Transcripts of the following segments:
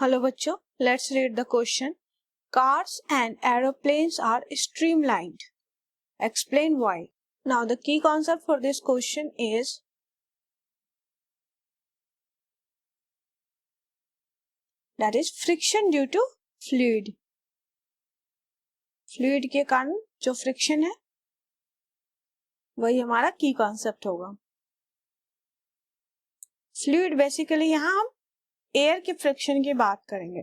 Hello बच्चों, let's read the question. Cars and aeroplanes are streamlined. Explain why. Now the key concept for this question is that is friction due to fluid. Fluid के कारण जो friction है वही हमारा key concept होगा. Fluid basically यहाँ हम air के फ्रिक्शन की बात करेंगे.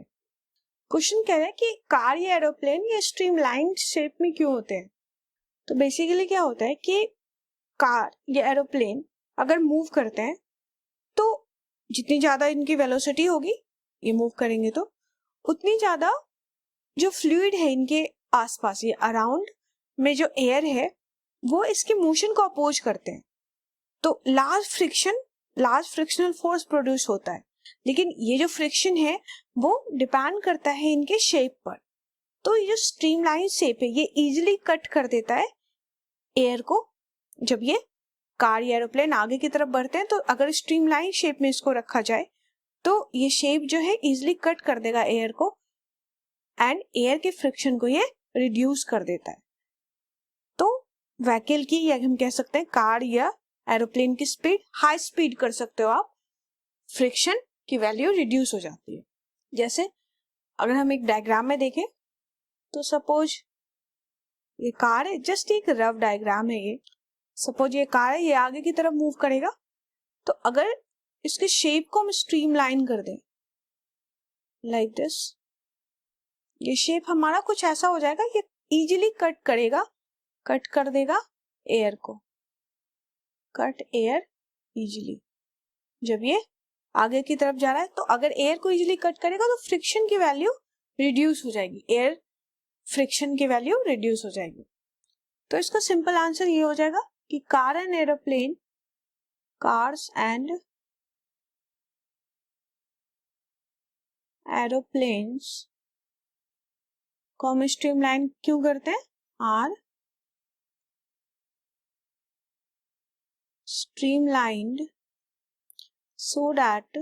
क्वेश्चन कह रहा है कि कार या एरोप्लेन ये स्ट्रीमलाइंड शेप में क्यों होते हैं. तो बेसिकली क्या होता है कि कार या एरोप्लेन अगर मूव करते हैं तो जितनी ज्यादा इनकी वेलोसिटी होगी, ये मूव करेंगे तो उतनी ज्यादा जो फ्लूइड है इनके आसपास या अराउंड में जो एयर है वो इसके मोशन को अपोज करते हैं. तो लार्ज फ्रिक्शनल फोर्स प्रोड्यूस होता है. लेकिन ये जो फ्रिक्शन है वो डिपेंड करता है इनके शेप पर. तो ये जो स्ट्रीमलाइन शेप है ये इजीली कट कर देता है एयर को. जब ये कार या एरोप्लेन आगे की तरफ बढ़ते हैं तो अगर स्ट्रीमलाइन शेप में इसको रखा जाए तो ये शेप जो है इजीली कट कर देगा एयर को एंड एयर के फ्रिक्शन को ये रिड्यूस कर देता है. तो व्हीकल की या हम कह सकते हैं कार या एरोप्लेन की स्पीड हाई स्पीड कर सकते हो आप, फ्रिक्शन की वैल्यू रिड्यूस हो जाती है. जैसे अगर हम एक डायग्राम में देखें तो सपोज ये कार है, जस्ट एक रफ डायग्राम है ये. सपोज ये कार है, ये आगे की तरफ मूव करेगा तो अगर इसके शेप को हम स्ट्रीमलाइन कर दें लाइक दिस, ये शेप हमारा कुछ ऐसा हो जाएगा, ये इजीली कट कर देगा एयर को. Cut air easily. जब ये आगे की तरफ जा रहा है तो अगर एयर को इजीली कट करेगा तो फ्रिक्शन की वैल्यू रिड्यूस हो जाएगी, एयर फ्रिक्शन की वैल्यू रिड्यूस हो जाएगी. तो इसका सिंपल आंसर ये हो जाएगा कि कार्स एंड एरोप्लेन्स को हम स्ट्रीमलाइन क्यों करते हैं, are streamlined so that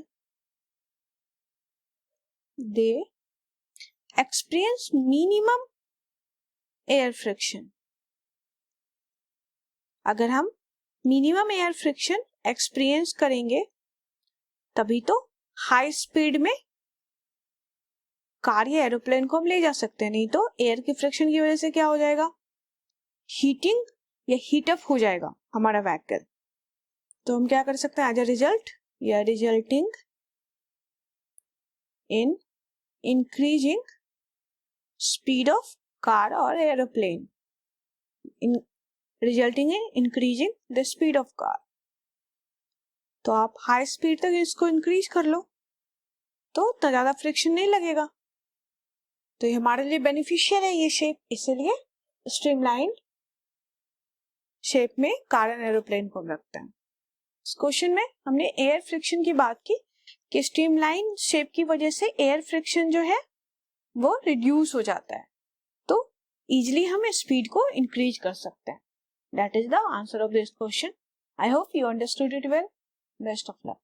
they experience minimum air friction. अगर हम मिनिमम एयर फ्रिक्शन एक्सपीरियंस करेंगे तभी तो हाई स्पीड में कार या एरोप्लेन को हम ले जा सकते हैं. नहीं तो एयर की फ्रिक्शन की वजह से क्या हो जाएगा, हीटिंग या हीटअप हो जाएगा हमारा व्हीकल. तो हम क्या कर सकते हैं एज अ रिजल्ट, या resulting in increasing speed of car और aeroplane, resulting in increasing the speed of car. तो आप हाई स्पीड तक इसको इंक्रीज कर लो तो ज्यादा फ्रिक्शन नहीं लगेगा. तो ये हमारे लिए बेनिफिशियल है ये शेप, इसलिए स्ट्रीमलाइन शेप में कार एंड एरोप्लेन को रखते हैं. इस क्वेश्चन में हमने एयर फ्रिक्शन की बात की कि स्ट्रीमलाइन शेप की वजह से एयर फ्रिक्शन जो है वो रिड्यूस हो जाता है, तो इजीली हम स्पीड को इंक्रीज कर सकते हैं. That is the answer of this question. I hope you understood it well. Best of luck.